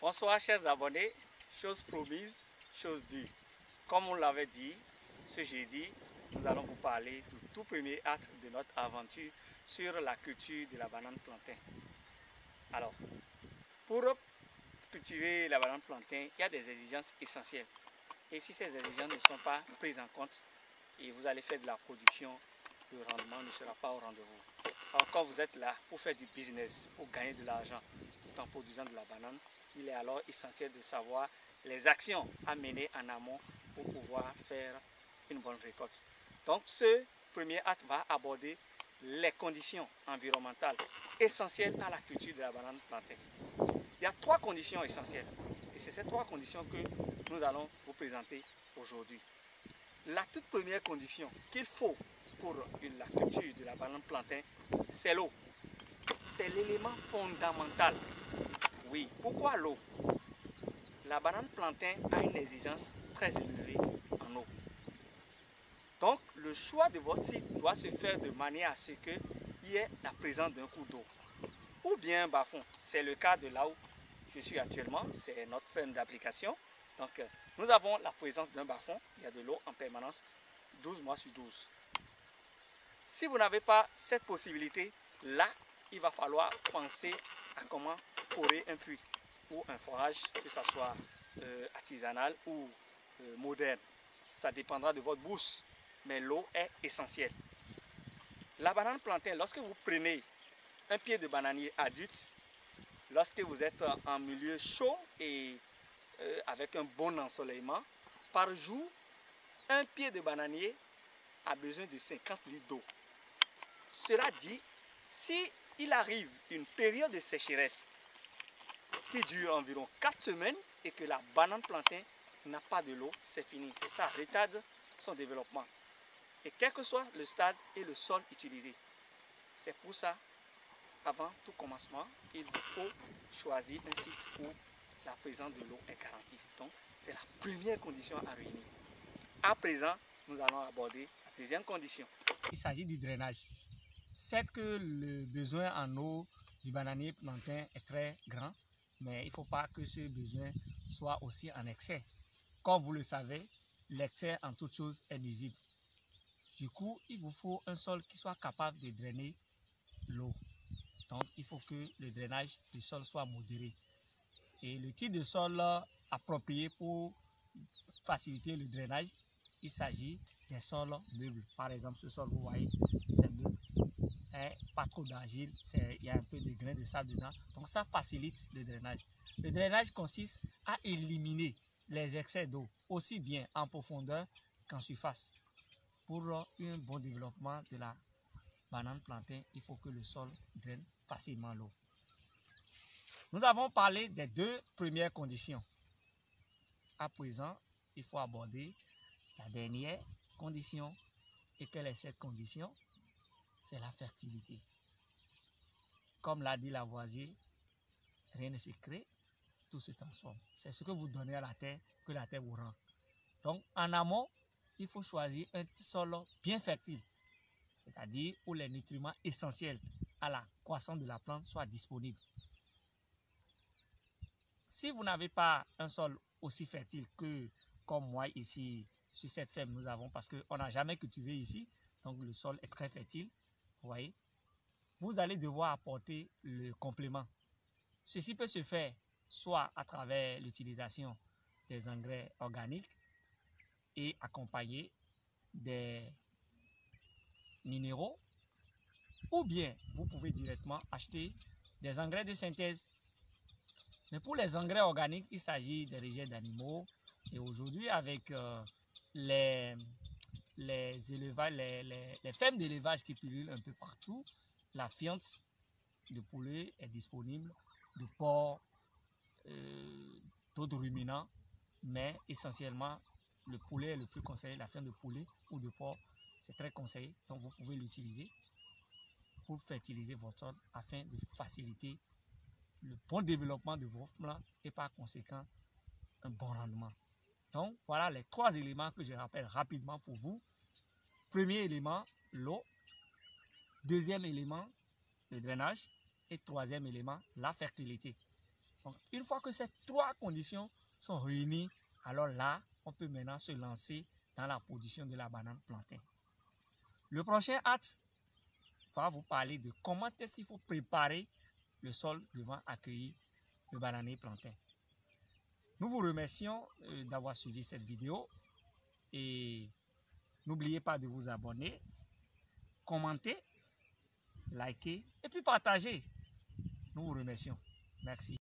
Bonsoir chers abonnés, chose promise, chose due. Comme on l'avait dit, ce jeudi, nous allons vous parler du tout premier acte de notre aventure sur la culture de la banane plantain. Alors, pour cultiver la banane plantain, il y a des exigences essentielles. Et si ces exigences ne sont pas prises en compte, et vous allez faire de la production, le rendement ne sera pas au rendez-vous. Alors quand vous êtes là pour faire du business, pour gagner de l'argent tout en produisant de la banane, il est alors essentiel de savoir les actions à mener en amont pour pouvoir faire une bonne récolte. Donc ce premier acte va aborder les conditions environnementales essentielles à la culture de la banane plantain. Il y a trois conditions essentielles et c'est ces trois conditions que nous allons vous présenter aujourd'hui. La toute première condition qu'il faut pour la culture de la banane plantain, c'est l'eau. C'est l'élément fondamental. Oui, pourquoi l'eau? La banane plantain a une exigence très élevée en eau. Donc, le choix de votre site doit se faire de manière à ce qu'il y ait la présence d'un cours d'eau. Ou bien bas-fond, c'est le cas de là où je suis actuellement, c'est notre ferme d'application. Donc, nous avons la présence d'un bas-fond, il y a de l'eau en permanence, 12 mois sur 12. Si vous n'avez pas cette possibilité, là, il va falloir penser à comment forer un puits ou un forage, que ce soit artisanal ou moderne. Ça dépendra de votre bourse, mais l'eau est essentielle. La banane plantain, lorsque vous prenez un pied de bananier adulte, lorsque vous êtes en milieu chaud et avec un bon ensoleillement, par jour, un pied de bananier a besoin de 50 litres d'eau. Cela dit, si il arrive une période de sécheresse qui dure environ 4 semaines et que la banane plantain n'a pas de l'eau, c'est fini. Ça retarde son développement. Et quel que soit le stade et le sol utilisé, c'est pour ça, avant tout commencement, il faut choisir un site où la présence de l'eau est garantie. Donc, c'est la première condition à réunir. À présent, nous allons aborder la deuxième condition. Il s'agit du drainage. Certes que le besoin en eau du bananier plantain est très grand, mais il ne faut pas que ce besoin soit aussi en excès. Comme vous le savez, l'excès en toute chose est nuisible. Du coup, il vous faut un sol qui soit capable de drainer l'eau. Donc, il faut que le drainage du sol soit modéré. Et le type de sol approprié pour faciliter le drainage, il s'agit des sols meubles. Par exemple, ce sol, vous voyez, c'est meuble. Pas trop d'argile, il y a un peu de grains de sable dedans. Donc, ça facilite le drainage. Le drainage consiste à éliminer les excès d'eau, aussi bien en profondeur qu'en surface. Pour un bon développement de la banane plantain, il faut que le sol draine facilement l'eau. Nous avons parlé des deux premières conditions. À présent, il faut aborder la dernière condition. Et quelle est cette condition? C'est la fertilité. Comme l'a dit Lavoisier, rien ne se crée, tout se transforme. C'est ce que vous donnez à la terre que la terre vous rend. Donc, en amont, il faut choisir un sol bien fertile, c'est-à-dire où les nutriments essentiels à la croissance de la plante soient disponibles. Si vous n'avez pas un sol aussi fertile que, comme moi ici, sur cette ferme, nous avons, parce qu'on n'a jamais cultivé ici, donc le sol est très fertile, vous voyez, vous allez devoir apporter le complément. Ceci peut se faire soit à travers l'utilisation des engrais organiques et accompagné des minéraux, ou bien vous pouvez directement acheter des engrais de synthèse. Mais pour les engrais organiques, il s'agit des rejets d'animaux. Et aujourd'hui, avec les fermes d'élevage qui pullulent un peu partout, la fiente de poulet est disponible, de porc, d'autres ruminants, mais essentiellement, le poulet est le plus conseillé, la fiente de poulet ou de porc, c'est très conseillé, donc vous pouvez l'utiliser pour fertiliser votre sol afin de faciliter le bon développement de vos plants et par conséquent un bon rendement. Donc voilà les 3 éléments que je rappelle rapidement pour vous. Premier élément, l'eau. Deuxième élément, le drainage. Et troisième élément, la fertilité. Donc une fois que ces 3 conditions sont réunies, alors là, on peut maintenant se lancer dans la production de la banane plantain. Le prochain acte va vous parler de comment est-ce qu'il faut préparer le sol devant accueillir le bananier plantain. Nous vous remercions d'avoir suivi cette vidéo et n'oubliez pas de vous abonner, commenter, liker et puis partager. Nous vous remercions. Merci.